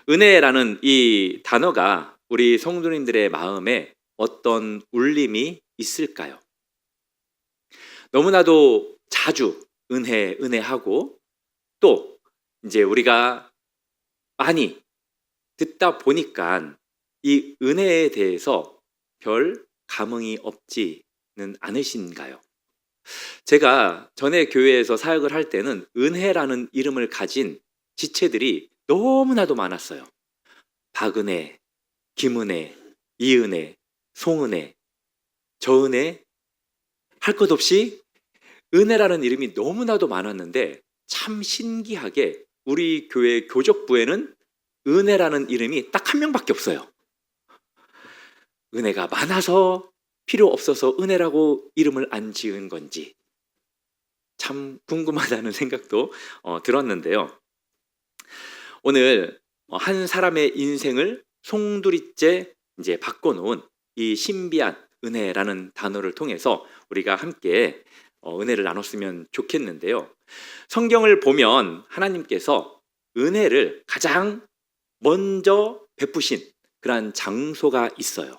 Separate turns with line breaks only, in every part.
은혜라는 이 단어가 우리 성도님들의 마음에 어떤 울림이 있을까요? 너무나도 자주 은혜하고 또 이제 우리가 많이 듣다 보니까 이 은혜에 대해서 별 감흥이 없지는 않으신가요? 제가 전에 교회에서 사역을 할 때는 은혜라는 이름을 가진 지체들이 너무나도 많았어요. 박은혜, 김은혜, 이은혜, 송은혜, 저은혜, 할 것 없이 은혜라는 이름이 너무나도 많았는데 참 신기하게 우리 교회 교적부에는 은혜라는 이름이 딱 한 명밖에 없어요. 은혜가 많아서 필요 없어서 은혜라고 이름을 안 지은 건지 참 궁금하다는 생각도 들었는데요. 오늘 한 사람의 인생을 송두리째 이제 바꿔놓은 이 신비한 은혜라는 단어를 통해서 우리가 함께 은혜를 나눴으면 좋겠는데요. 성경을 보면 하나님께서 은혜를 가장 먼저 베푸신 그러한 장소가 있어요.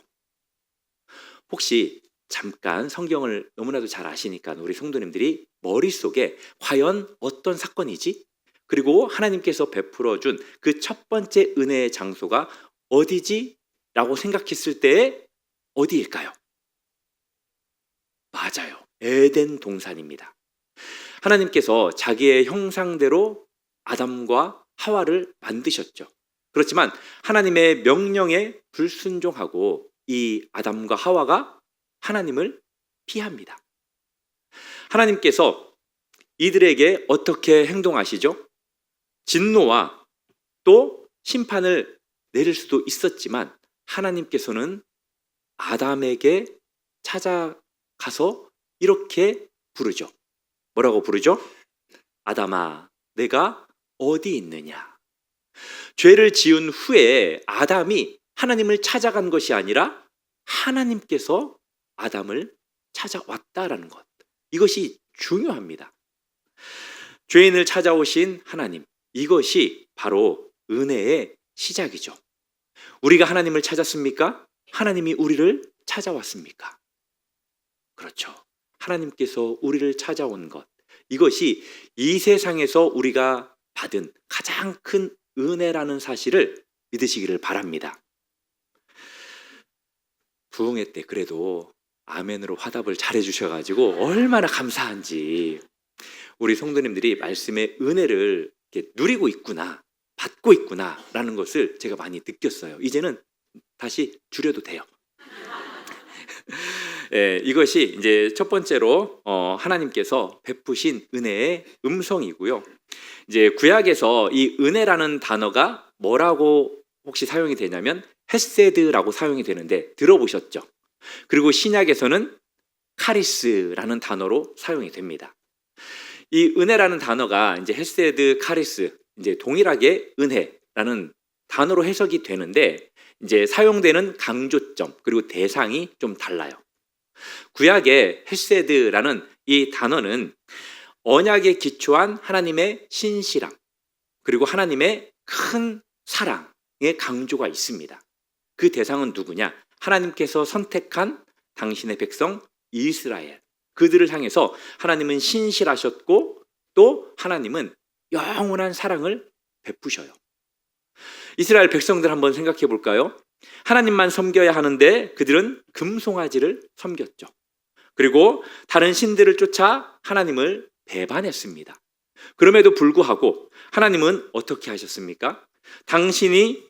혹시 잠깐 성경을 너무나도 잘 아시니까 우리 성도님들이 머릿속에 과연 어떤 사건이지? 그리고 하나님께서 베풀어 준 그 첫 번째 은혜의 장소가 어디지? 라고 생각했을 때 어디일까요? 맞아요. 에덴 동산입니다. 하나님께서 자기의 형상대로 아담과 하와를 만드셨죠. 그렇지만 하나님의 명령에 불순종하고 이 아담과 하와가 하나님을 피합니다. 하나님께서 이들에게 어떻게 행동하시죠? 진노와 또 심판을 내릴 수도 있었지만 하나님께서는 아담에게 찾아가서 이렇게 부르죠. 뭐라고 부르죠? 아담아, 내가 어디 있느냐? 죄를 지은 후에 아담이 하나님을 찾아간 것이 아니라 하나님께서 아담을 찾아왔다라는 것. 이것이 중요합니다. 죄인을 찾아오신 하나님. 이것이 바로 은혜의 시작이죠. 우리가 하나님을 찾았습니까? 하나님이 우리를 찾아왔습니까? 그렇죠. 하나님께서 우리를 찾아온 것. 이것이 이 세상에서 우리가 받은 가장 큰 은혜라는 사실을 믿으시기를 바랍니다. 부흥회 때 그래도 아멘으로 화답을 잘해 주셔가지고 얼마나 감사한지 우리 성도님들이 말씀의 은혜를 이렇게 누리고 있구나, 받고 있구나라는 것을 제가 많이 느꼈어요. 이제는 다시 줄여도 돼요. 예, 이것이 이제 첫 번째로 하나님께서 베푸신 은혜의 음성이고요. 이제 구약에서 이 은혜라는 단어가 뭐라고 혹시 사용이 되냐면 헤세드라고 사용이 되는데 들어보셨죠? 그리고 신약에서는 카리스라는 단어로 사용이 됩니다. 이 은혜라는 단어가 이제 헤세드, 카리스 이제 동일하게 은혜라는 단어로 해석이 되는데 이제 사용되는 강조점 그리고 대상이 좀 달라요. 구약의 헤세드라는 이 단어는 언약에 기초한 하나님의 신실함 그리고 하나님의 큰 사랑의 강조가 있습니다. 그 대상은 누구냐? 하나님께서 선택한 당신의 백성 이스라엘. 그들을 향해서 하나님은 신실하셨고 또 하나님은 영원한 사랑을 베푸셔요. 이스라엘 백성들 한번 생각해 볼까요? 하나님만 섬겨야 하는데 그들은 금송아지를 섬겼죠. 그리고 다른 신들을 쫓아 하나님을 배반했습니다. 그럼에도 불구하고 하나님은 어떻게 하셨습니까? 당신이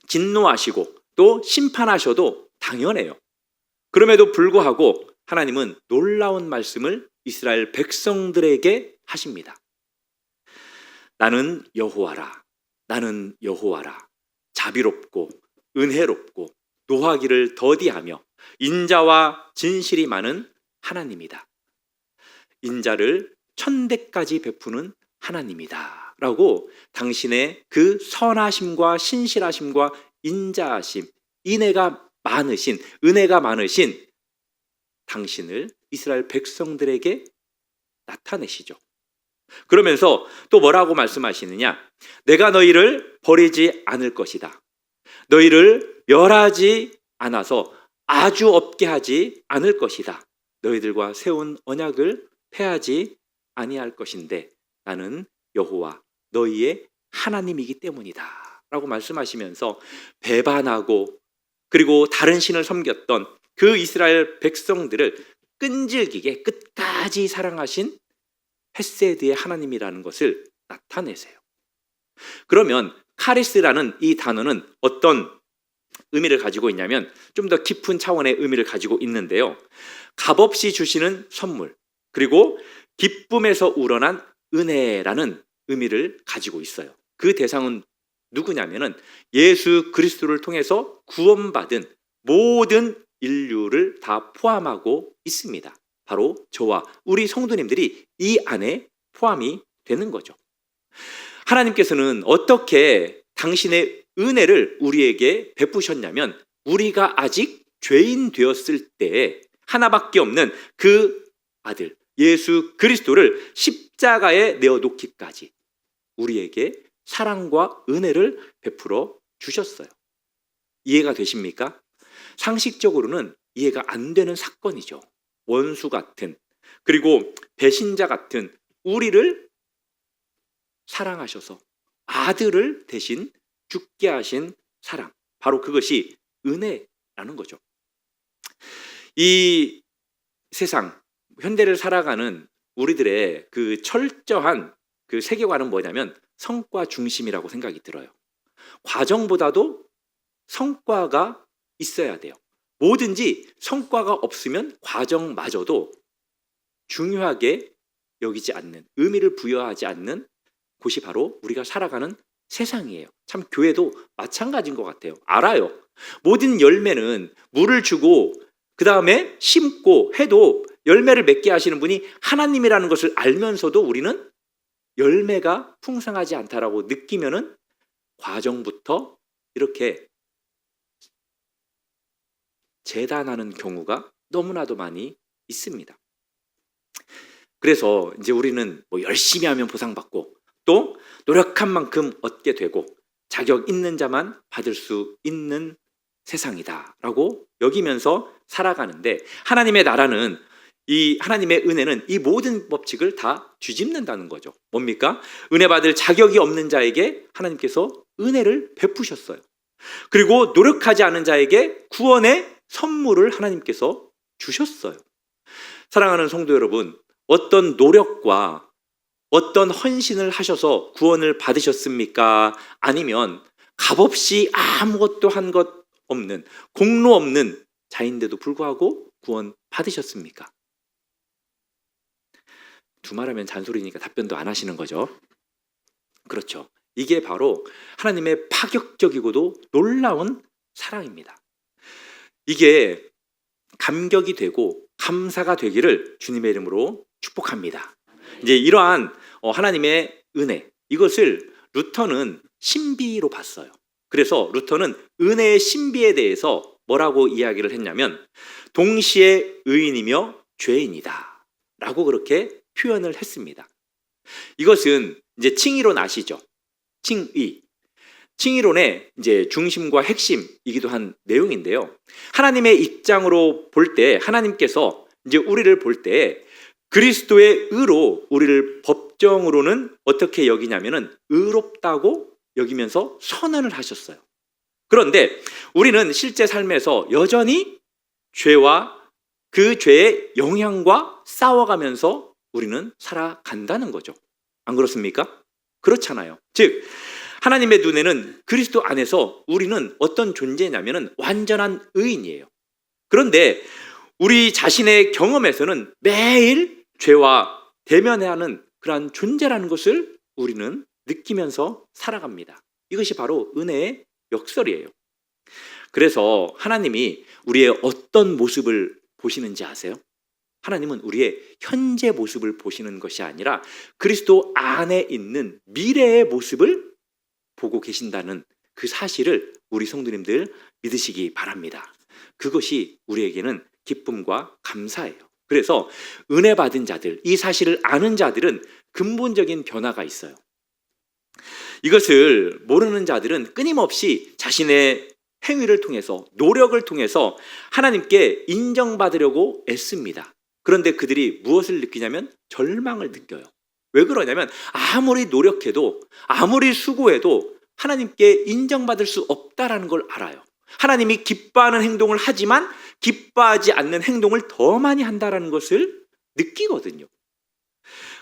진노하시고 또 심판하셔도 당연해요. 그럼에도 불구하고 하나님은 놀라운 말씀을 이스라엘 백성들에게 하십니다. 나는 여호와라. 나는 여호와라. 자비롭고 은혜롭고 노하기를 더디하며 인자와 진실이 많은 하나님이다. 인자를 천대까지 베푸는 하나님이다. 라고 당신의 그 선하심과 신실하심과 인자하심, 인애가 많으신, 은혜가 많으신 당신을 이스라엘 백성들에게 나타내시죠. 그러면서 또 뭐라고 말씀하시느냐? 내가 너희를 버리지 않을 것이다. 너희를 멸하지 않아서 아주 없게 하지 않을 것이다. 너희들과 세운 언약을 폐하지 아니할 것인데 나는 여호와 너희의 하나님이기 때문이다 라고 말씀하시면서 배반하고 그리고 다른 신을 섬겼던 그 이스라엘 백성들을 끈질기게 끝까지 사랑하신 헤세드의 하나님이라는 것을 나타내세요. 그러면 카리스라는 이 단어는 어떤 의미를 가지고 있냐면 좀 더 깊은 차원의 의미를 가지고 있는데요. 값없이 주시는 선물, 그리고 기쁨에서 우러난 은혜라는 의미를 가지고 있어요. 그 대상은 누구냐면은 예수 그리스도를 통해서 구원받은 모든 인류를 다 포함하고 있습니다. 바로 저와 우리 성도님들이 이 안에 포함이 되는 거죠. 하나님께서는 어떻게 당신의 은혜를 우리에게 베푸셨냐면 우리가 아직 죄인 되었을 때 하나밖에 없는 그 아들 예수 그리스도를 십자가에 내어놓기까지 우리에게 사랑과 은혜를 베풀어 주셨어요. 이해가 되십니까? 상식적으로는 이해가 안 되는 사건이죠. 원수 같은 그리고 배신자 같은 우리를 사랑하셔서 아들을 대신 죽게 하신 사랑, 바로 그것이 은혜라는 거죠. 이 세상 현대를 살아가는 우리들의 그 철저한 그 세계관은 뭐냐면 성과 중심이라고 생각이 들어요. 과정보다도 성과가 있어야 돼요. 뭐든지 성과가 없으면 과정마저도 중요하게 여기지 않는, 의미를 부여하지 않는 곳이 바로 우리가 살아가는 세상이에요. 참 교회도 마찬가지인 것 같아요. 알아요. 모든 열매는 물을 주고 그 다음에 심고 해도 열매를 맺게 하시는 분이 하나님이라는 것을 알면서도 우리는 열매가 풍성하지 않다라고 느끼면은 과정부터 이렇게 재단하는 경우가 너무나도 많이 있습니다. 그래서 이제 우리는 뭐 열심히 하면 보상받고 또 노력한 만큼 얻게 되고 자격 있는 자만 받을 수 있는 세상이다라고 여기면서 살아가는데 하나님의 나라는 이 하나님의 은혜는 이 모든 법칙을 다 뒤집는다는 거죠. 뭡니까? 은혜 받을 자격이 없는 자에게 하나님께서 은혜를 베푸셨어요. 그리고 노력하지 않은 자에게 구원의 선물을 하나님께서 주셨어요. 사랑하는 성도 여러분, 어떤 노력과 어떤 헌신을 하셔서 구원을 받으셨습니까? 아니면 값없이 아무것도 한 것 없는 공로 없는 자인데도 불구하고 구원 받으셨습니까? 두말하면 잔소리니까 답변도 안 하시는 거죠. 그렇죠. 이게 바로 하나님의 파격적이고도 놀라운 사랑입니다. 이게 감격이 되고 감사가 되기를 주님의 이름으로 축복합니다. 이제 이러한 하나님의 은혜, 이것을 루터는 신비로 봤어요. 그래서 루터는 은혜의 신비에 대해서 뭐라고 이야기를 했냐면 동시에 의인이며 죄인이다 라고 그렇게 표현을 했습니다. 이것은 이제 칭의론 아시죠? 칭의론의 이제 중심과 핵심이기도 한 내용인데요. 하나님의 입장으로 볼 때 하나님께서 이제 우리를 볼 때 그리스도의 의로 우리를 법정으로는 어떻게 여기냐면은 의롭다고 여기면서 선언을 하셨어요. 그런데 우리는 실제 삶에서 여전히 죄와 그 죄의 영향과 싸워가면서 우리는 살아간다는 거죠. 안 그렇습니까? 그렇잖아요. 즉 하나님의 눈에는 그리스도 안에서 우리는 어떤 존재냐면은 완전한 의인이에요. 그런데 우리 자신의 경험에서는 매일 죄와 대면해야 하는 그러한 존재라는 것을 우리는 느끼면서 살아갑니다. 이것이 바로 은혜의 역설이에요. 그래서 하나님이 우리의 어떤 모습을 보시는지 아세요? 하나님은 우리의 현재 모습을 보시는 것이 아니라 그리스도 안에 있는 미래의 모습을 보고 계신다는 그 사실을 우리 성도님들 믿으시기 바랍니다. 그것이 우리에게는 기쁨과 감사예요. 그래서 은혜 받은 자들, 이 사실을 아는 자들은 근본적인 변화가 있어요. 이것을 모르는 자들은 끊임없이 자신의 행위를 통해서, 노력을 통해서 하나님께 인정받으려고 애씁니다. 그런데 그들이 무엇을 느끼냐면 절망을 느껴요. 왜 그러냐면 아무리 노력해도, 아무리 수고해도 하나님께 인정받을 수 없다라는 걸 알아요. 하나님이 기뻐하는 행동을 하지만 기뻐하지 않는 행동을 더 많이 한다라는 것을 느끼거든요.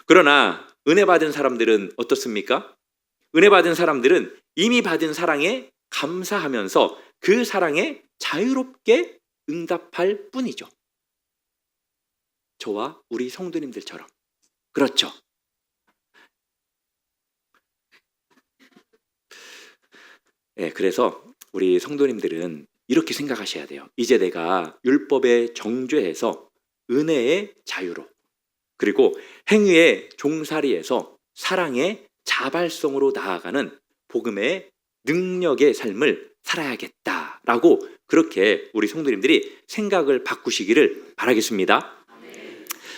그러나 은혜 받은 사람들은 어떻습니까? 은혜 받은 사람들은 이미 받은 사랑에 감사하면서 그 사랑에 자유롭게 응답할 뿐이죠. 저와 우리 성도님들처럼. 그렇죠. 네, 그래서 우리 성도님들은 이렇게 생각하셔야 돼요. 이제 내가 율법의 정죄에서 은혜의 자유로, 그리고 행위의 종살이에서 사랑의 자발성으로 나아가는 복음의 능력의 삶을 살아야겠다라고, 그렇게 우리 성도님들이 생각을 바꾸시기를 바라겠습니다.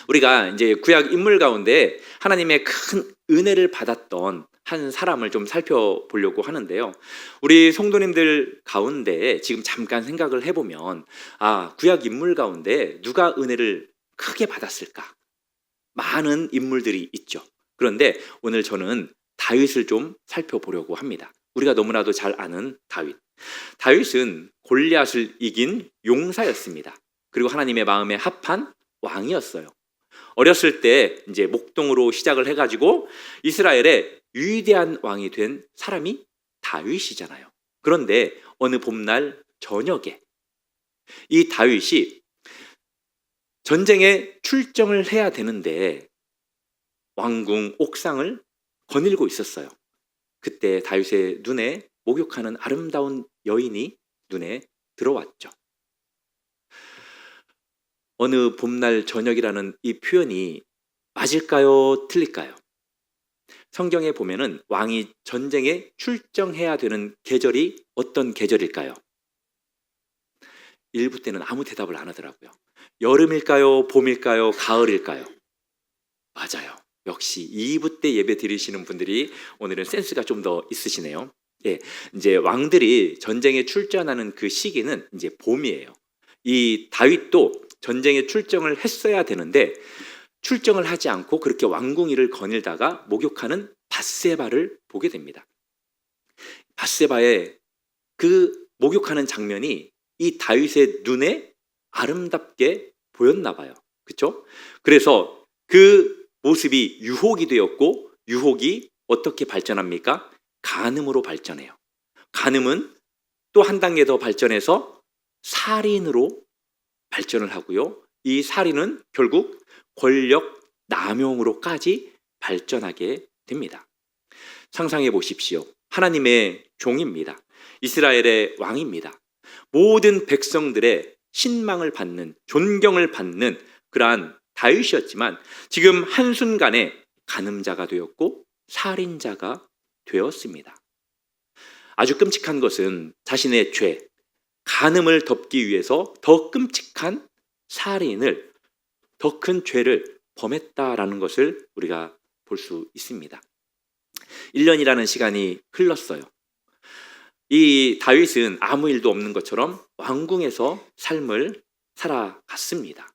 우리가 이제 구약 인물 가운데 하나님의 큰 은혜를 받았던 한 사람을 좀 살펴보려고 하는데요. 우리 성도님들 가운데 지금 잠깐 생각을 해보면, 구약 인물 가운데 누가 은혜를 크게 받았을까? 많은 인물들이 있죠. 그런데 오늘 저는 다윗을 좀 살펴보려고 합니다. 우리가 너무나도 잘 아는 다윗. 다윗은 골리앗을 이긴 용사였습니다. 그리고 하나님의 마음에 합한 왕이었어요. 어렸을 때 이제 목동으로 시작을 해가지고 이스라엘의 위대한 왕이 된 사람이 다윗이잖아요. 그런데 어느 봄날 저녁에 이 다윗이 전쟁에 출정을 해야 되는데 왕궁 옥상을 거닐고 있었어요. 그때 다윗의 눈에 목욕하는 아름다운 여인이 눈에 들어왔죠. 어느 봄날 저녁이라는 이 표현이 맞을까요? 틀릴까요? 성경에 보면은 왕이 전쟁에 출정해야 되는 계절이 어떤 계절일까요? 1부 때는 아무 대답을 안 하더라고요. 여름일까요? 봄일까요? 가을일까요? 맞아요. 역시 2부 때 예배 드리시는 분들이 오늘은 센스가 좀 더 있으시네요. 예, 이제 왕들이 전쟁에 출전하는 그 시기는 이제 봄이에요. 이 다윗도 전쟁에 출정을 했어야 되는데 출정을 하지 않고 그렇게 왕궁이를 거닐다가 목욕하는 밧세바를 보게 됩니다. 밧세바의 그 목욕하는 장면이 이 다윗의 눈에 아름답게 보였나 봐요. 그렇죠? 그래서 그 모습이 유혹이 되었고, 유혹이 어떻게 발전합니까? 간음으로 발전해요. 간음은 또 한 단계 더 발전해서 살인으로 발전을 하고요. 이 살인은 결국 권력 남용으로까지 발전하게 됩니다. 상상해 보십시오. 하나님의 종입니다. 이스라엘의 왕입니다. 모든 백성들의 신망을 받는, 존경을 받는 그러한 다윗이었지만 지금 한순간에 간음자가 되었고 살인자가 되었습니다. 아주 끔찍한 것은 자신의 죄, 간음을 덮기 위해서 더 끔찍한 살인을, 더 큰 죄를 범했다라는 것을 우리가 볼 수 있습니다. 1년이라는 시간이 흘렀어요. 이 다윗은 아무 일도 없는 것처럼 왕궁에서 삶을 살아갔습니다.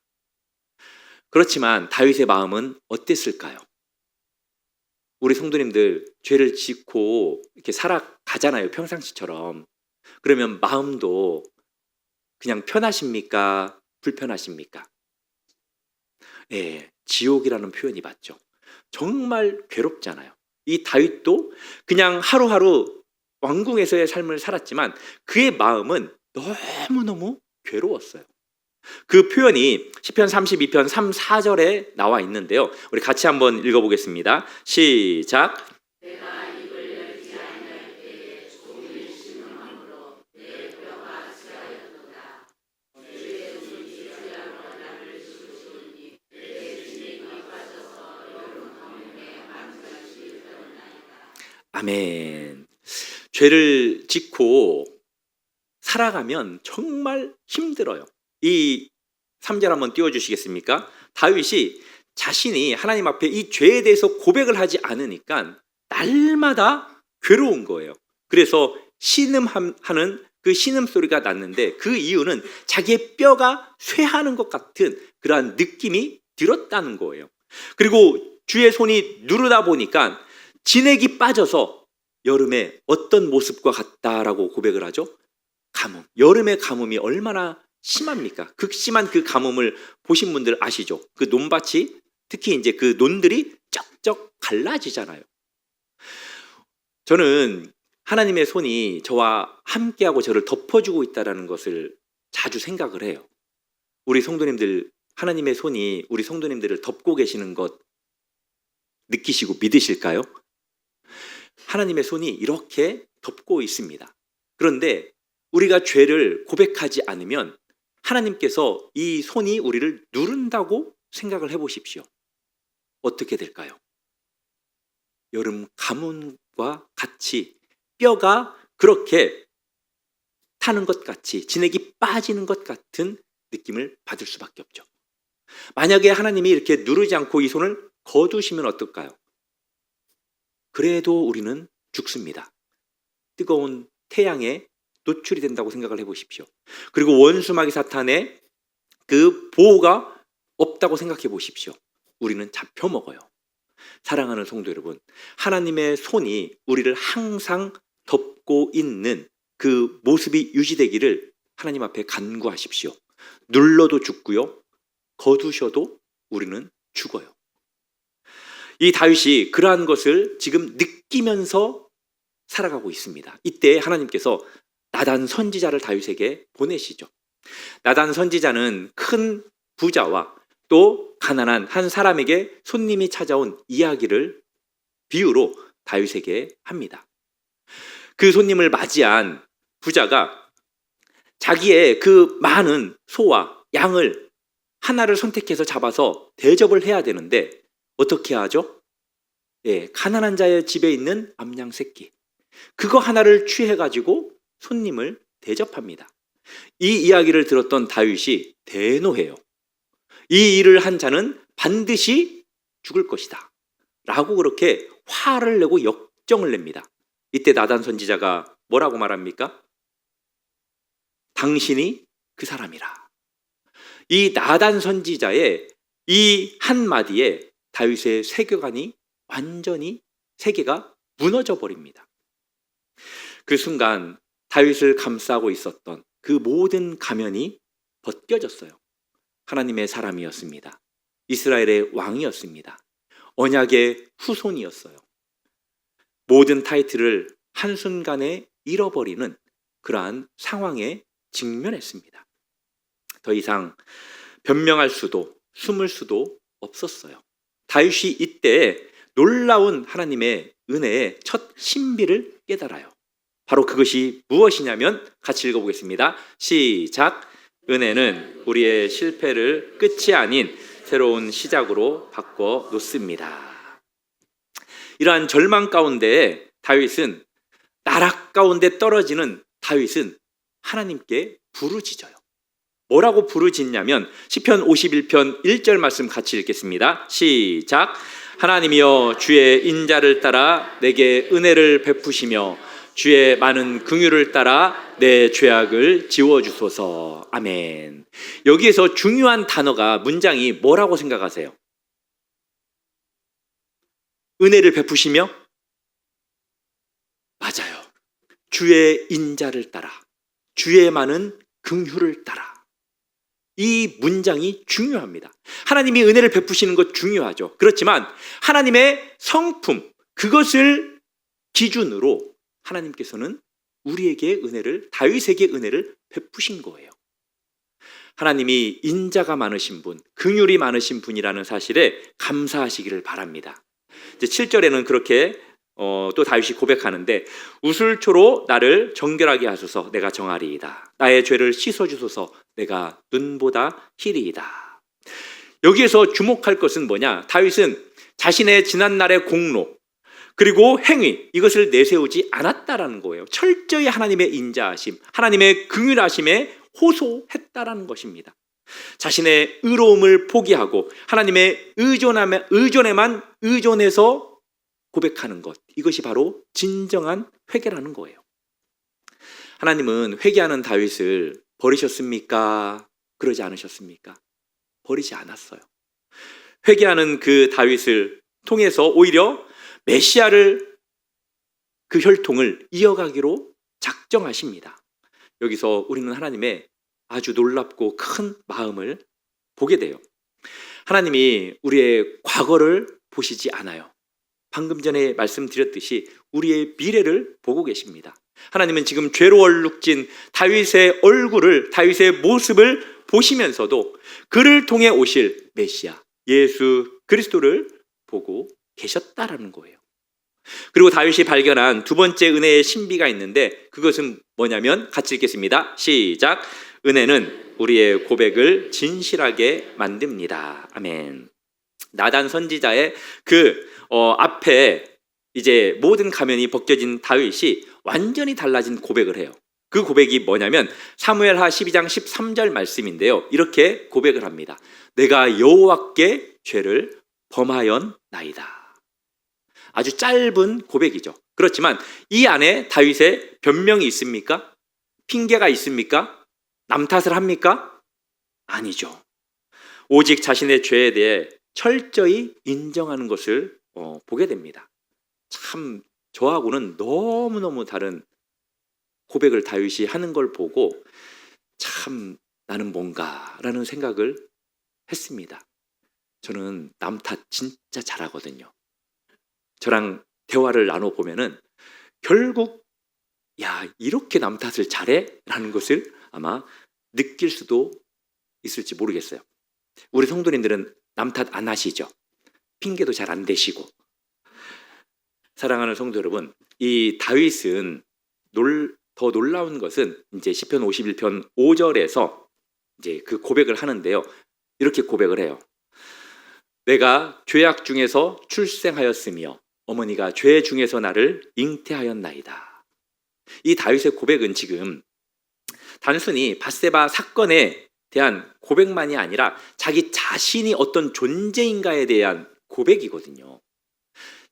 그렇지만 다윗의 마음은 어땠을까요? 우리 성도님들 죄를 짓고 이렇게 살아가잖아요, 평상시처럼. 그러면 마음도 그냥 편하십니까? 불편하십니까? 예, 지옥이라는 표현이 맞죠. 정말 괴롭잖아요. 이 다윗도 그냥 하루하루 왕궁에서의 삶을 살았지만 그의 마음은 너무너무 괴로웠어요. 그 표현이 시편 32편 3, 4절에 나와 있는데요. 우리 같이 한번 읽어보겠습니다. 시작. 아멘. 죄를 짓고 살아가면 정말 힘들어요. 이 3절 한번 띄워주시겠습니까? 다윗이 자신이 하나님 앞에 이 죄에 대해서 고백을 하지 않으니까 날마다 괴로운 거예요. 그래서 신음하는 그 신음소리가 났는데 그 이유는 자기의 뼈가 쇠하는 것 같은 그러한 느낌이 들었다는 거예요. 그리고 주의 손이 누르다 보니까 진액이 빠져서 여름에 어떤 모습과 같다라고 고백을 하죠? 가뭄. 여름의 가뭄이 얼마나 심합니까? 극심한 그 가뭄을 보신 분들 아시죠? 그 논밭이 특히 이제 그 논들이 쩍쩍 갈라지잖아요. 저는 하나님의 손이 저와 함께하고 저를 덮어주고 있다는 것을 자주 생각을 해요. 우리 성도님들, 하나님의 손이 우리 성도님들을 덮고 계시는 것 느끼시고 믿으실까요? 하나님의 손이 이렇게 덮고 있습니다. 그런데 우리가 죄를 고백하지 않으면 하나님께서 이 손이 우리를 누른다고 생각을 해보십시오. 어떻게 될까요? 여름 가뭄과 같이 뼈가 그렇게 타는 것 같이 진액이 빠지는 것 같은 느낌을 받을 수밖에 없죠. 만약에 하나님이 이렇게 누르지 않고 이 손을 거두시면 어떨까요? 그래도 우리는 죽습니다. 뜨거운 태양에 노출이 된다고 생각을 해보십시오. 그리고 원수마귀 사탄의 그 보호가 없다고 생각해 보십시오. 우리는 잡혀먹어요. 사랑하는 성도 여러분, 하나님의 손이 우리를 항상 덮고 있는 그 모습이 유지되기를 하나님 앞에 간구하십시오. 눌러도 죽고요, 거두셔도 우리는 죽어요. 이 다윗이 그러한 것을 지금 느끼면서 살아가고 있습니다. 이때 하나님께서 나단 선지자를 다윗에게 보내시죠. 나단 선지자는 큰 부자와 또 가난한 한 사람에게 손님이 찾아온 이야기를 비유로 다윗에게 합니다. 그 손님을 맞이한 부자가 자기의 그 많은 소와 양을 하나를 선택해서 잡아서 대접을 해야 되는데 어떻게 하죠? 가난한 자의 집에 있는 암양 새끼, 그거 하나를 취해가지고 손님을 대접합니다. 이 이야기를 들었던 다윗이 대노해요. 이 일을 한 자는 반드시 죽을 것이다 라고 그렇게 화를 내고 역정을 냅니다. 이때 나단 선지자가 뭐라고 말합니까? 당신이 그 사람이라. 이 나단 선지자의 이 한마디에 다윗의 세계관이 완전히 세계가 무너져 버립니다. 그 순간 다윗을 감싸고 있었던 그 모든 가면이 벗겨졌어요. 하나님의 사람이었습니다. 이스라엘의 왕이었습니다. 언약의 후손이었어요. 모든 타이틀을 한순간에 잃어버리는 그러한 상황에 직면했습니다. 더 이상 변명할 수도 숨을 수도 없었어요. 다윗이 이때 놀라운 하나님의 은혜의 첫 신비를 깨달아요. 바로 그것이 무엇이냐면 같이 읽어보겠습니다. 시작. 은혜는 우리의 실패를 끝이 아닌 새로운 시작으로 바꿔 놓습니다. 이러한 절망 가운데 다윗은, 나락 가운데 떨어지는 다윗은 하나님께 부르짖어요. 뭐라고 부르짖냐면 시편 51편 1절 말씀 같이 읽겠습니다. 시작. 하나님이여 주의 인자를 따라 내게 은혜를 베푸시며 주의 많은 긍휼을 따라 내 죄악을 지워주소서. 아멘. 여기에서 중요한 단어가, 문장이 뭐라고 생각하세요? 은혜를 베푸시며? 맞아요. 주의 인자를 따라, 주의 많은 긍휼을 따라. 이 문장이 중요합니다. 하나님이 은혜를 베푸시는 것 중요하죠. 그렇지만 하나님의 성품, 그것을 기준으로 하나님께서는 우리에게 은혜를, 다윗에게 은혜를 베푸신 거예요. 하나님이 인자가 많으신 분, 긍휼이 많으신 분이라는 사실에 감사하시기를 바랍니다. 이제 7절에는 그렇게 또 다윗이 고백하는데, 우슬초로 나를 정결하게 하소서 내가 정하리이다. 나의 죄를 씻어주소서 내가 눈보다 희리이다. 여기에서 주목할 것은 뭐냐? 다윗은 자신의 지난날의 공로 그리고 행위, 이것을 내세우지 않았다라는 거예요. 철저히 하나님의 인자하심, 하나님의 긍휼하심에 호소했다라는 것입니다. 자신의 의로움을 포기하고 하나님의 의존에만 의존해서 고백하는 것, 이것이 바로 진정한 회개라는 거예요. 하나님은 회개하는 다윗을 버리셨습니까? 그러지 않으셨습니까? 버리지 않았어요. 회개하는 그 다윗을 통해서 오히려 메시아를, 그 혈통을 이어가기로 작정하십니다. 여기서 우리는 하나님의 아주 놀랍고 큰 마음을 보게 돼요. 하나님이 우리의 과거를 보시지 않아요. 방금 전에 말씀드렸듯이 우리의 미래를 보고 계십니다. 하나님은 지금 죄로 얼룩진 다윗의 얼굴을, 다윗의 모습을 보시면서도 그를 통해 오실 메시아 예수 그리스도를 보고 계셨다라는 거예요. 그리고 다윗이 발견한 두 번째 은혜의 신비가 있는데, 그것은 뭐냐면 같이 읽겠습니다. 시작. 은혜는 우리의 고백을 진실하게 만듭니다. 아멘. 나단 선지자의 앞에 이제 모든 가면이 벗겨진 다윗이 완전히 달라진 고백을 해요. 그 고백이 뭐냐면 사무엘하 12장 13절 말씀인데요. 이렇게 고백을 합니다. 내가 여호와께 죄를 범하였나이다. 아주 짧은 고백이죠. 그렇지만 이 안에 다윗의 변명이 있습니까? 핑계가 있습니까? 남 탓을 합니까? 아니죠. 오직 자신의 죄에 대해 철저히 인정하는 것을 보게 됩니다. 참 저하고는 너무너무 다른 고백을 다윗이 하는 걸 보고 참 나는 뭔가라는 생각을 했습니다. 저는 남 탓 진짜 잘하거든요. 저랑 대화를 나눠보면은 결국 야, 이렇게 남 탓을 잘해? 라는 것을 아마 느낄 수도 있을지 모르겠어요. 우리 성도님들은 남 탓 안 하시죠? 핑계도 잘 안 대시고. 사랑하는 성도 여러분, 이 다윗은 더 놀라운 것은 이제 시편 51편 5절에서 이제 그 고백을 하는데요. 이렇게 고백을 해요. 내가 죄악 중에서 출생하였으며 어머니가 죄 중에서 나를 잉태하였나이다. 이 다윗의 고백은 지금 단순히 밧세바 사건에 대한 고백만이 아니라 자기 자신이 어떤 존재인가에 대한 고백이거든요.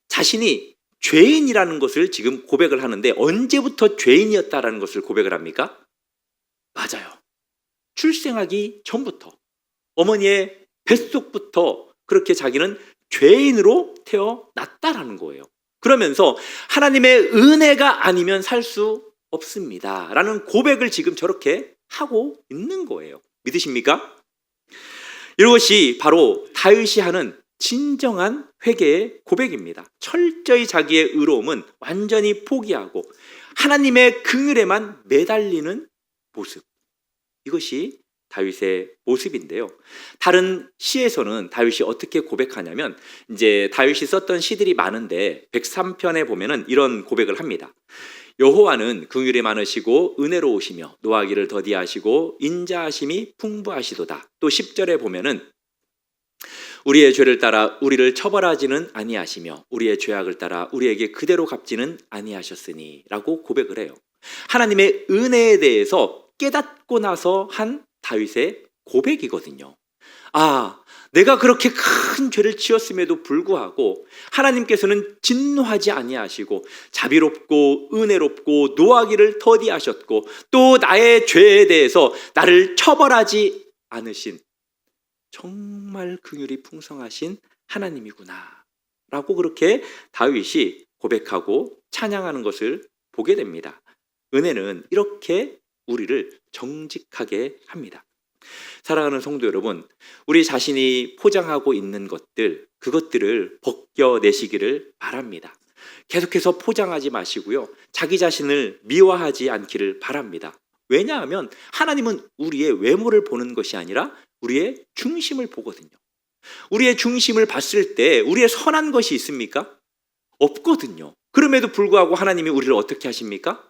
자신이 죄인이라는 것을 지금 고백을 하는데 언제부터 죄인이었다라는 것을 고백을 합니까? 맞아요. 출생하기 전부터, 어머니의 뱃속부터 그렇게 자기는 죄인으로 태어났다라는 거예요. 그러면서 하나님의 은혜가 아니면 살 수 없습니다 라는 고백을 지금 저렇게 하고 있는 거예요. 믿으십니까? 이것이 바로 다윗이 하는 진정한 회개의 고백입니다. 철저히 자기의 의로움은 완전히 포기하고 하나님의 긍휼에만 매달리는 모습, 이것이 다윗의 모습인데요. 다른 시에서는 다윗이 어떻게 고백하냐면, 이제 다윗이 썼던 시들이 많은데 103편에 보면은 이런 고백을 합니다. 여호와는 긍휼이 많으시고 은혜로우시며 노하기를 더디하시고 인자하심이 풍부하시도다. 또 10절에 보면은 우리의 죄를 따라 우리를 처벌하지는 아니하시며 우리의 죄악을 따라 우리에게 그대로 갚지는 아니하셨으니 라고 고백을 해요. 하나님의 은혜에 대해서 깨닫고 나서 한 다윗의 고백이거든요. 아, 내가 그렇게 큰 죄를 지었음에도 불구하고 하나님께서는 진노하지 아니하시고 자비롭고 은혜롭고 노하기를 더디하셨고 또 나의 죄에 대해서 나를 처벌하지 않으신 정말 긍휼이 풍성하신 하나님이구나 라고 그렇게 다윗이 고백하고 찬양하는 것을 보게 됩니다. 은혜는 이렇게 우리를 정직하게 합니다. 사랑하는 성도 여러분, 우리 자신이 포장하고 있는 것들, 그것들을 벗겨내시기를 바랍니다. 계속해서 포장하지 마시고요. 자기 자신을 미워하지 않기를 바랍니다. 왜냐하면 하나님은 우리의 외모를 보는 것이 아니라 우리의 중심을 보거든요. 우리의 중심을 봤을 때 우리의 선한 것이 있습니까? 없거든요. 그럼에도 불구하고 하나님이 우리를 어떻게 하십니까?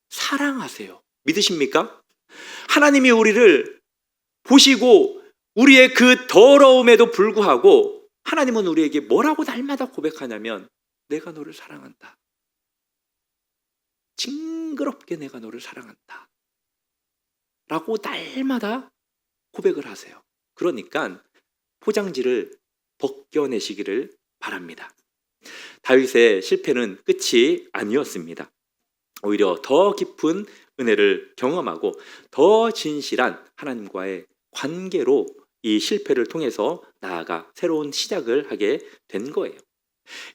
사랑하세요. 믿으십니까? 하나님이 우리를 보시고 우리의 그 더러움에도 불구하고 하나님은 우리에게 뭐라고 날마다 고백하냐면 내가 너를 사랑한다. 징그럽게 내가 너를 사랑한다. 라고 날마다 고백을 하세요. 그러니까 포장지를 벗겨내시기를 바랍니다. 다윗의 실패는 끝이 아니었습니다. 오히려 더 깊은 은혜를 경험하고 더 진실한 하나님과의 관계로 이 실패를 통해서 나아가 새로운 시작을 하게 된 거예요.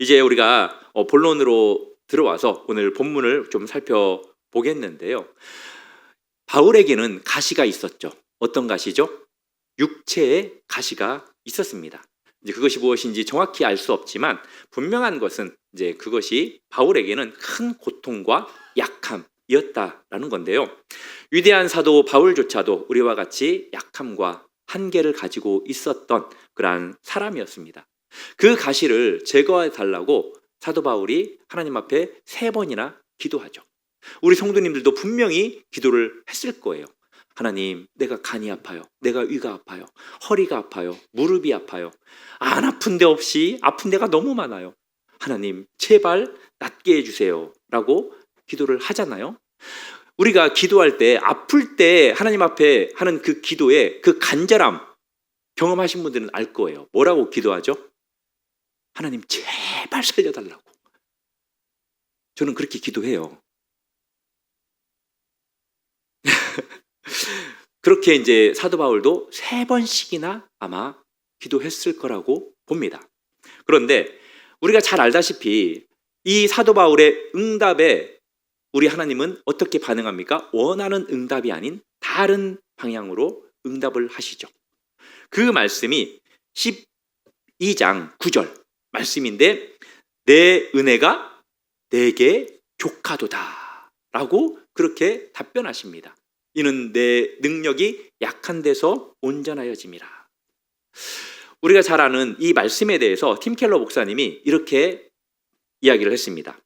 이제 우리가 본론으로 들어와서 오늘 본문을 좀 살펴보겠는데요. 바울에게는 가시가 있었죠. 어떤 가시죠? 육체의 가시가 있었습니다. 이제 그것이 무엇인지 정확히 알 수 없지만 분명한 것은 이제 그것이 바울에게는 큰 고통과 약함이었다라는 건데요. 위대한 사도 바울조차도 우리와 같이 약함과 한계를 가지고 있었던 그러한 사람이었습니다. 그 가시를 제거해 달라고 사도 바울이 하나님 앞에 3번이나 기도하죠. 우리 성도님들도 분명히 기도를 했을 거예요. 하나님, 내가 간이 아파요. 내가 위가 아파요. 허리가 아파요. 무릎이 아파요. 안 아픈 데 없이 아픈 데가 너무 많아요. 하나님, 제발 낫게 해주세요. 라고 기도를 하잖아요. 우리가 기도할 때, 아플 때 하나님 앞에 하는 그 기도의 그 간절함 경험하신 분들은 알 거예요. 뭐라고 기도하죠? 하나님, 제발 살려달라고. 저는 그렇게 기도해요. 그렇게 이제 사도 바울도 3번씩이나 아마 기도했을 거라고 봅니다. 그런데 우리가 잘 알다시피 이 사도 바울의 응답에 우리 하나님은 어떻게 반응합니까? 원하는 응답이 아닌 다른 방향으로 응답을 하시죠. 그 말씀이 12장 9절 말씀인데, 내 은혜가 내게 족하도다 라고 그렇게 답변하십니다. 이는 내 능력이 약한 데서 온전하여짐이라. 우리가 잘 아는 이 말씀에 대해서 팀 켈러 목사님이 이렇게 이야기를 했습니다.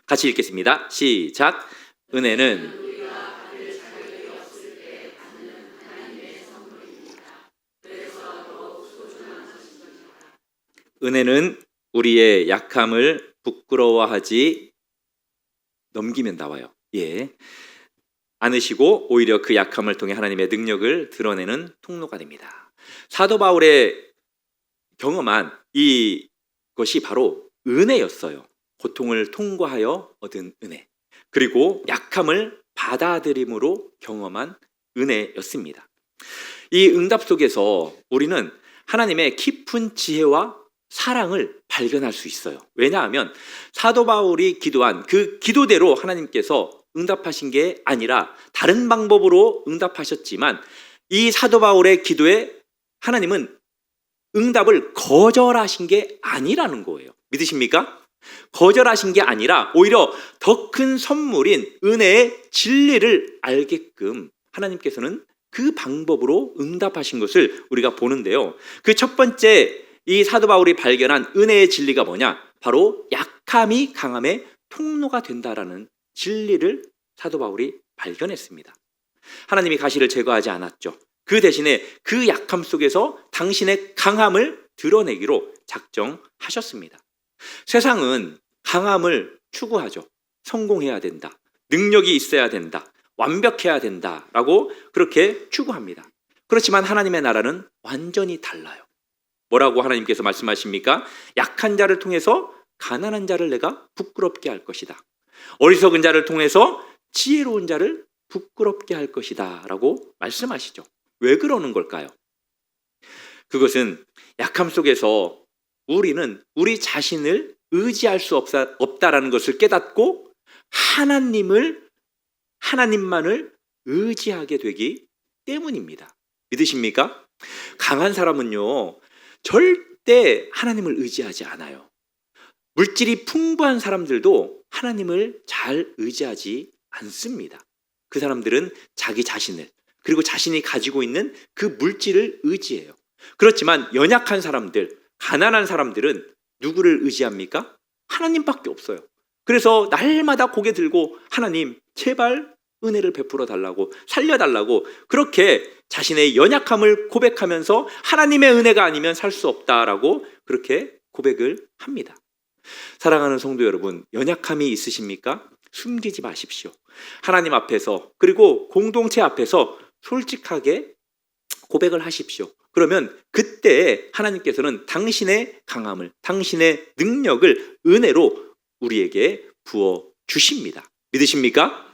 같이 읽겠습니다. 시작. 은혜는 우리의 약함을 부끄러워하지 넘기면 나와요. 예. 않으시고 오히려 그 약함을 통해 하나님의 능력을 드러내는 통로가 됩니다. 사도 바울의 경험한 이것이 바로 은혜였어요. 고통을 통과하여 얻은 은혜, 그리고 약함을 받아들임으로 경험한 은혜였습니다. 이 응답 속에서 우리는 하나님의 깊은 지혜와 사랑을 발견할 수 있어요. 왜냐하면 사도 바울이 기도한 그 기도대로 하나님께서 응답하신 게 아니라 다른 방법으로 응답하셨지만, 이 사도 바울의 기도에 하나님은 응답을 거절하신 게 아니라는 거예요. 믿으십니까? 거절하신 게 아니라 오히려 더 큰 선물인 은혜의 진리를 알게끔 하나님께서는 그 방법으로 응답하신 것을 우리가 보는데요. 그 첫 번째 이 사도 바울이 발견한 은혜의 진리가 뭐냐? 바로 약함이 강함의 통로가 된다라는 진리를 사도 바울이 발견했습니다. 하나님이 가시를 제거하지 않았죠. 그 대신에 그 약함 속에서 당신의 강함을 드러내기로 작정하셨습니다. 세상은 강함을 추구하죠. 성공해야 된다. 능력이 있어야 된다. 완벽해야 된다라고 그렇게 추구합니다. 그렇지만 하나님의 나라는 완전히 달라요. 뭐라고 하나님께서 말씀하십니까? 약한 자를 통해서 가난한 자를 내가 부끄럽게 할 것이다. 어리석은 자를 통해서 지혜로운 자를 부끄럽게 할 것이다 라고 말씀하시죠. 왜 그러는 걸까요? 그것은 약함 속에서 우리는 우리 자신을 의지할 수 없다라는 것을 깨닫고 하나님만을 의지하게 되기 때문입니다. 믿으십니까? 강한 사람은요, 절대 하나님을 의지하지 않아요. 물질이 풍부한 사람들도 하나님을 잘 의지하지 않습니다. 그 사람들은 자기 자신을, 그리고 자신이 가지고 있는 그 물질을 의지해요. 그렇지만 연약한 사람들, 가난한 사람들은 누구를 의지합니까? 하나님밖에 없어요. 그래서 날마다 고개 들고 하나님 제발 은혜를 베풀어 달라고, 살려달라고 그렇게 자신의 연약함을 고백하면서 하나님의 은혜가 아니면 살 수 없다라고 그렇게 고백을 합니다. 사랑하는 성도 여러분, 연약함이 있으십니까? 숨기지 마십시오. 하나님 앞에서, 그리고 공동체 앞에서 솔직하게 고백을 하십시오. 그러면 그때 하나님께서는 당신의 강함을, 당신의 능력을 은혜로 우리에게 부어 주십니다. 믿으십니까?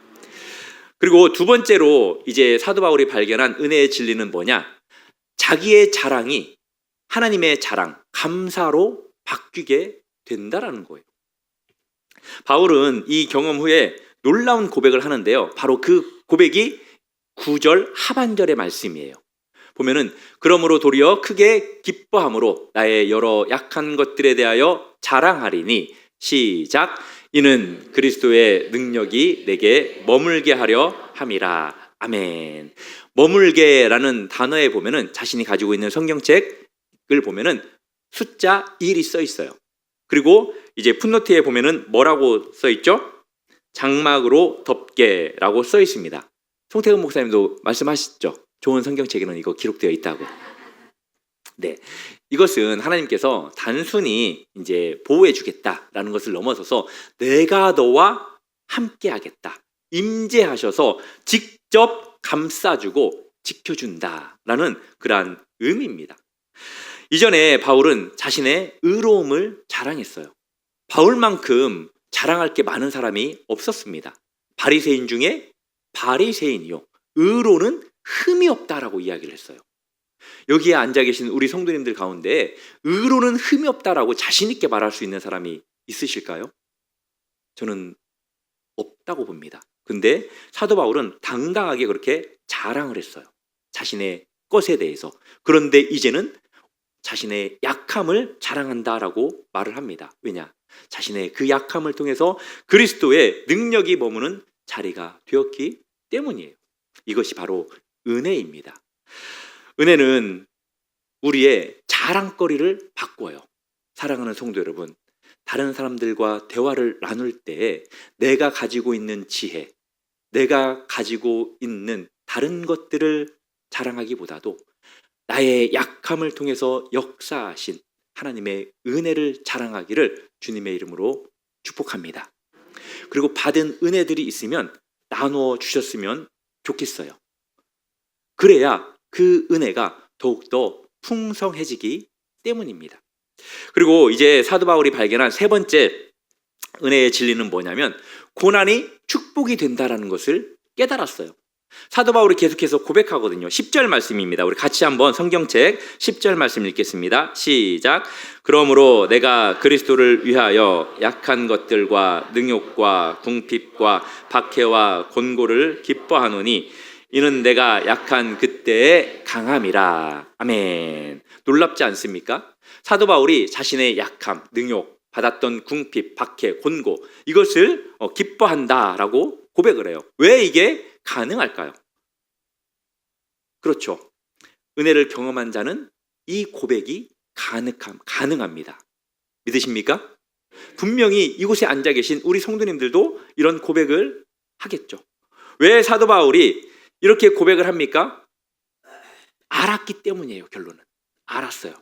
그리고 두 번째로 이제 사도 바울이 발견한 은혜의 진리는 뭐냐? 자기의 자랑이 하나님의 자랑, 감사로 바뀌게 된다라는 거예요. 바울은 이 경험 후에 놀라운 고백을 하는데요. 바로 그 고백이 9절 하반절의 말씀이에요. 보면은 그러므로 도리어 크게 기뻐함으로 나의 여러 약한 것들에 대하여 자랑하리니 시작 이는 그리스도의 능력이 내게 머물게 하려 함이라. 아멘. 머물게라는 단어에 보면은 자신이 가지고 있는 성경책을 보면은 숫자 1이 써 있어요. 그리고 이제 풋노트에 보면은 뭐라고 써 있죠? 장막으로 덮게라고 써 있습니다. 송태근 목사님도 말씀하셨죠. 좋은 성경책에는 이거 기록되어 있다고. 네, 이것은 하나님께서 단순히 이제 보호해 주겠다라는 것을 넘어서서 내가 너와 함께하겠다, 임재하셔서 직접 감싸주고 지켜준다라는 그러한 의미입니다. 이전에 바울은 자신의 의로움을 자랑했어요. 바울만큼 자랑할 게 많은 사람이 없었습니다. 바리새인 중에 바리새인이요, 의로는 흠이 없다라고 이야기를 했어요. 여기에 앉아 계신 우리 성도님들 가운데 의로는 흠이 없다라고 자신 있게 말할 수 있는 사람이 있으실까요? 저는 없다고 봅니다. 근데 사도 바울은 당당하게 그렇게 자랑을 했어요. 자신의 것에 대해서. 그런데 이제는 자신의 약함을 자랑한다라고 말을 합니다. 왜냐? 자신의 그 약함을 통해서 그리스도의 능력이 머무는 자리가 되었기 때문이에요. 이것이 바로 은혜입니다. 은혜는 우리의 자랑거리를 바꿔요. 사랑하는 성도 여러분, 다른 사람들과 대화를 나눌 때 내가 가지고 있는 지혜, 내가 가지고 있는 다른 것들을 자랑하기보다도 나의 약함을 통해서 역사하신 하나님의 은혜를 자랑하기를 주님의 이름으로 축복합니다. 그리고 받은 은혜들이 있으면 나누어 주셨으면 좋겠어요. 그래야 그 은혜가 더욱더 풍성해지기 때문입니다. 그리고 이제 사도 바울이 발견한 세 번째 은혜의 진리는 뭐냐면 고난이 축복이 된다라는 것을 깨달았어요. 사도 바울이 계속해서 고백하거든요. 10절 말씀입니다. 우리 같이 한번 성경책 10절 말씀 읽겠습니다. 시작. 그러므로 내가 그리스도를 위하여 약한 것들과 능욕과 궁핍과 박해와 곤고를 기뻐하노니 이는 내가 약한 그때의 강함이라. 아멘. 놀랍지 않습니까? 사도 바울이 자신의 약함, 능욕, 받았던 궁핍, 박해, 곤고 이것을 기뻐한다라고 고백을 해요. 왜 이게 가능할까요? 그렇죠. 은혜를 경험한 자는 이 고백이 가능합니다. 믿으십니까? 분명히 이곳에 앉아 계신 우리 성도님들도 이런 고백을 하겠죠. 왜 사도 바울이 이렇게 고백을 합니까? 알았기 때문이에요. 결론은 알았어요.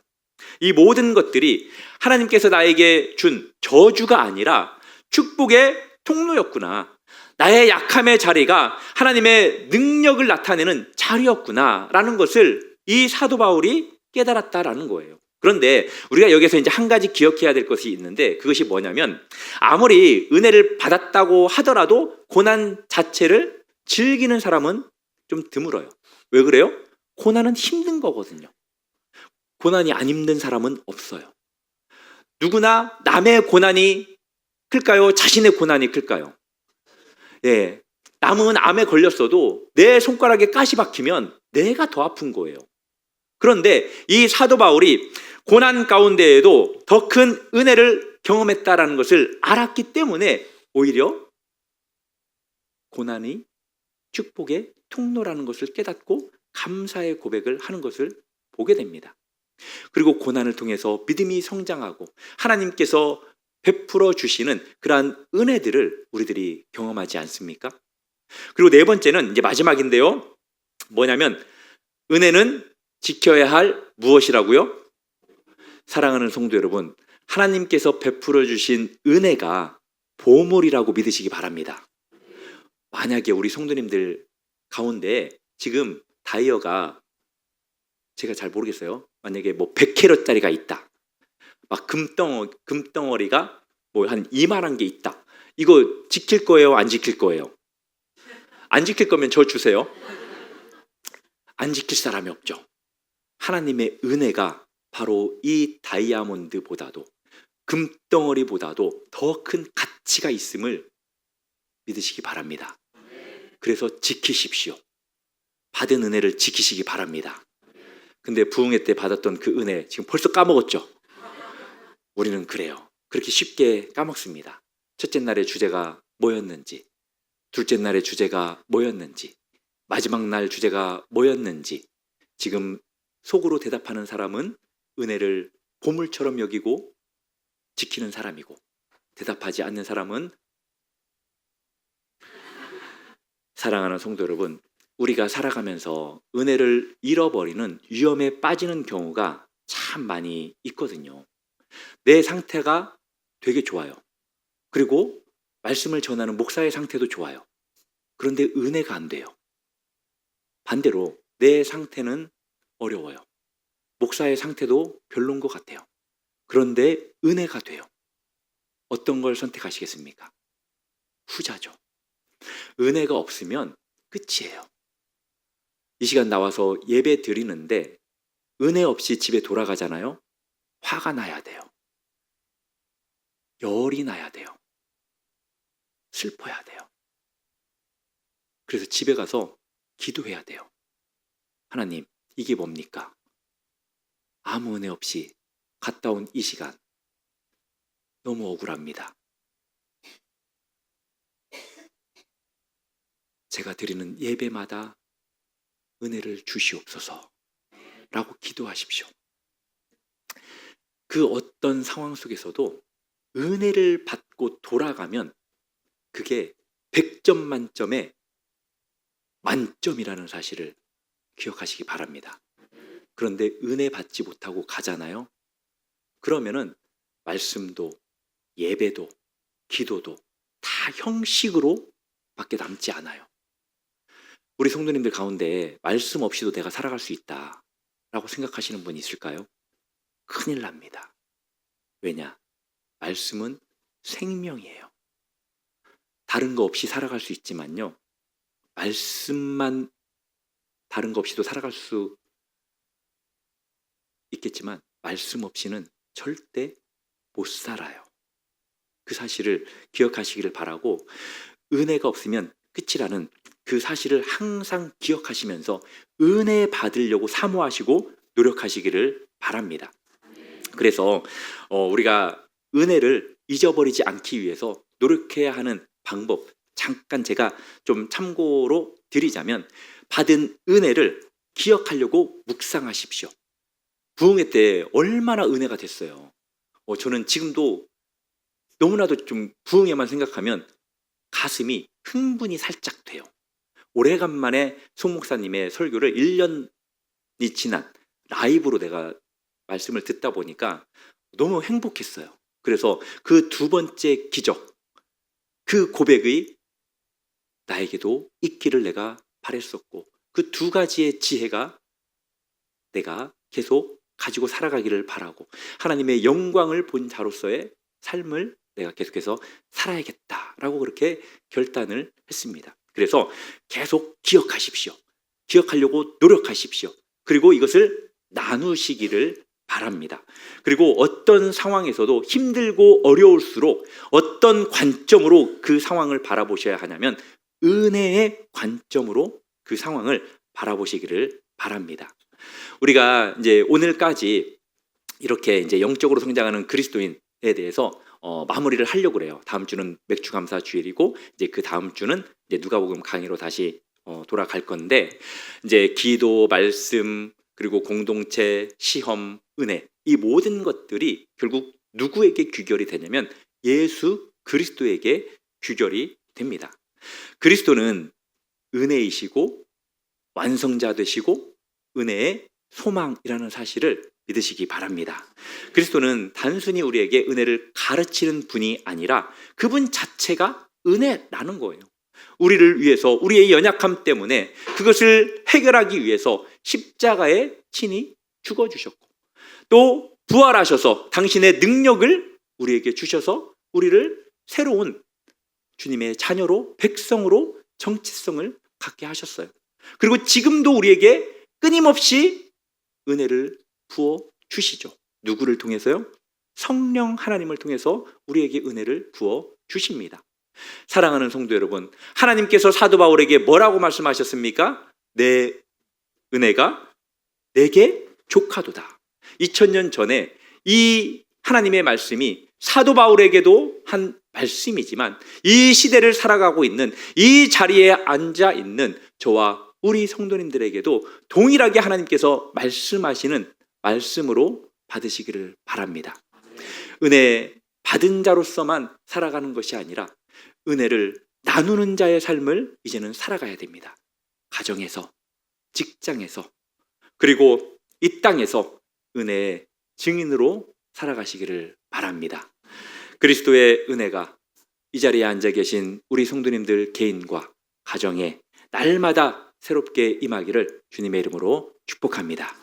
이 모든 것들이 하나님께서 나에게 준 저주가 아니라 축복의 통로였구나. 나의 약함의 자리가 하나님의 능력을 나타내는 자리였구나 라는 것을 이 사도 바울이 깨달았다라는 거예요. 그런데 우리가 여기서 이제 한 가지 기억해야 될 것이 있는데 그것이 뭐냐면 아무리 은혜를 받았다고 하더라도 고난 자체를 즐기는 사람은 좀 드물어요. 왜 그래요? 고난은 힘든 거거든요. 고난이 안 힘든 사람은 없어요. 누구나 남의 고난이 클까요? 자신의 고난이 클까요? 예, 남은 암에 걸렸어도 내 손가락에 가시 박히면 내가 더 아픈 거예요. 그런데 이 사도 바울이 고난 가운데에도 더 큰 은혜를 경험했다라는 것을 알았기 때문에 오히려 고난이 축복의 통로라는 것을 깨닫고 감사의 고백을 하는 것을 보게 됩니다. 그리고 고난을 통해서 믿음이 성장하고 하나님께서 베풀어 주시는 그러한 은혜들을 우리들이 경험하지 않습니까? 그리고 네 번째는 이제 마지막인데요. 뭐냐면 은혜는 지켜야 할 무엇이라고요? 사랑하는 성도 여러분, 하나님께서 베풀어 주신 은혜가 보물이라고 믿으시기 바랍니다. 만약에 우리 성도님들 가운데 지금 다이어가 제가 잘 모르겠어요. 만약에 뭐 100캐럿짜리가 있다. 막 금덩어리가 뭐 한 이만한 게 있다. 이거 지킬 거예요? 안 지킬 거예요? 안 지킬 거면 저 주세요. 안 지킬 사람이 없죠. 하나님의 은혜가 바로 이 다이아몬드보다도 금덩어리보다도 더 큰 가치가 있음을 믿으시기 바랍니다. 그래서 지키십시오. 받은 은혜를 지키시기 바랍니다. 근데 부흥회 때 받았던 그 은혜 지금 벌써 까먹었죠? 우리는 그래요. 그렇게 쉽게 까먹습니다. 첫째 날의 주제가 뭐였는지, 둘째 날의 주제가 뭐였는지, 마지막 날 주제가 뭐였는지. 지금 속으로 대답하는 사람은 은혜를 보물처럼 여기고 지키는 사람이고, 대답하지 않는 사람은, 사랑하는 성도 여러분, 우리가 살아가면서 은혜를 잃어버리는 위험에 빠지는 경우가 참 많이 있거든요. 내 상태가 되게 좋아요. 그리고 말씀을 전하는 목사의 상태도 좋아요. 그런데 은혜가 안 돼요. 반대로 내 상태는 어려워요. 목사의 상태도 별론 것 같아요. 그런데 은혜가 돼요. 어떤 걸 선택하시겠습니까? 후자죠. 은혜가 없으면 끝이에요. 이 시간 나와서 예배 드리는데 은혜 없이 집에 돌아가잖아요. 화가 나야 돼요. 열이 나야 돼요. 슬퍼야 돼요. 그래서 집에 가서 기도해야 돼요. 하나님, 이게 뭡니까? 아무 은혜 없이 갔다 온 이 시간 너무 억울합니다. 제가 드리는 예배마다 은혜를 주시옵소서 라고 기도하십시오. 그 어떤 상황 속에서도 은혜를 받고 돌아가면 그게 100점 만점에 만점이라는 사실을 기억하시기 바랍니다. 그런데 은혜 받지 못하고 가잖아요. 그러면은 말씀도 예배도 기도도 다 형식으로 밖에 남지 않아요. 우리 성도님들 가운데 말씀 없이도 내가 살아갈 수 있다라고 생각하시는 분이 있을까요? 큰일 납니다. 왜냐? 말씀은 생명이에요. 다른 거 없이 살아갈 수 있지만요. 말씀만 다른 거 없이도 살아갈 수 있겠지만 말씀 없이는 절대 못 살아요. 그 사실을 기억하시기를 바라고, 은혜가 없으면 끝이라는 그 사실을 항상 기억하시면서 은혜 받으려고 사모하시고 노력하시기를 바랍니다. 그래서 우리가 은혜를 잊어버리지 않기 위해서 노력해야 하는 방법, 잠깐 제가 좀 참고로 드리자면, 받은 은혜를 기억하려고 묵상하십시오. 부흥회 때 얼마나 은혜가 됐어요. 저는 지금도 너무나도 좀 부흥회만 생각하면 가슴이 흥분이 살짝 돼요. 오래간만에 송 목사님의 설교를 1년이 지난 라이브로 내가 말씀을 듣다 보니까 너무 행복했어요. 그래서 그 두 번째 기적, 그 고백의 나에게도 있기를 내가 바랬었고, 그 두 가지의 지혜가 내가 계속 가지고 살아가기를 바라고, 하나님의 영광을 본 자로서의 삶을 내가 계속해서 살아야겠다라고 그렇게 결단을 했습니다. 그래서 계속 기억하십시오. 기억하려고 노력하십시오. 그리고 이것을 나누시기를 바랍니다. 그리고 어떤 상황에서도 힘들고 어려울수록 어떤 관점으로 그 상황을 바라보셔야 하냐면 은혜의 관점으로 그 상황을 바라보시기를 바랍니다. 우리가 이제 오늘까지 이렇게 이제 영적으로 성장하는 그리스도인에 대해서 마무리를 하려고 그래요. 다음 주는 맥주감사 주일이고, 이제 그 다음 주는 이제 누가복음 강의로 다시 돌아갈 건데, 이제 기도, 말씀, 그리고 공동체, 시험, 은혜, 이 모든 것들이 결국 누구에게 귀결이 되냐면 예수 그리스도에게 귀결이 됩니다. 그리스도는 은혜이시고 완성자 되시고 은혜의 소망이라는 사실을 믿으시기 바랍니다. 그리스도는 단순히 우리에게 은혜를 가르치는 분이 아니라 그분 자체가 은혜라는 거예요. 우리를 위해서 우리의 연약함 때문에 그것을 해결하기 위해서 십자가에 친히 죽어주셨고 또 부활하셔서 당신의 능력을 우리에게 주셔서 우리를 새로운 주님의 자녀로 백성으로 정체성을 갖게 하셨어요. 그리고 지금도 우리에게 끊임없이 은혜를 부어 주시죠. 누구를 통해서요? 성령 하나님을 통해서 우리에게 은혜를 부어 주십니다. 사랑하는 성도 여러분, 하나님께서 사도 바울에게 뭐라고 말씀하셨습니까? 내 은혜가 내게 족하도다. 2000년 전에 이 하나님의 말씀이 사도 바울에게도 한 말씀이지만 이 시대를 살아가고 있는 이 자리에 앉아 있는 저와 우리 성도님들에게도 동일하게 하나님께서 말씀하시는 말씀으로 받으시기를 바랍니다. 은혜 받은 자로서만 살아가는 것이 아니라 은혜를 나누는 자의 삶을 이제는 살아가야 됩니다. 가정에서, 직장에서, 그리고 이 땅에서 은혜의 증인으로 살아가시기를 바랍니다. 그리스도의 은혜가 이 자리에 앉아 계신 우리 성도님들 개인과 가정에 날마다 새롭게 임하기를 주님의 이름으로 축복합니다.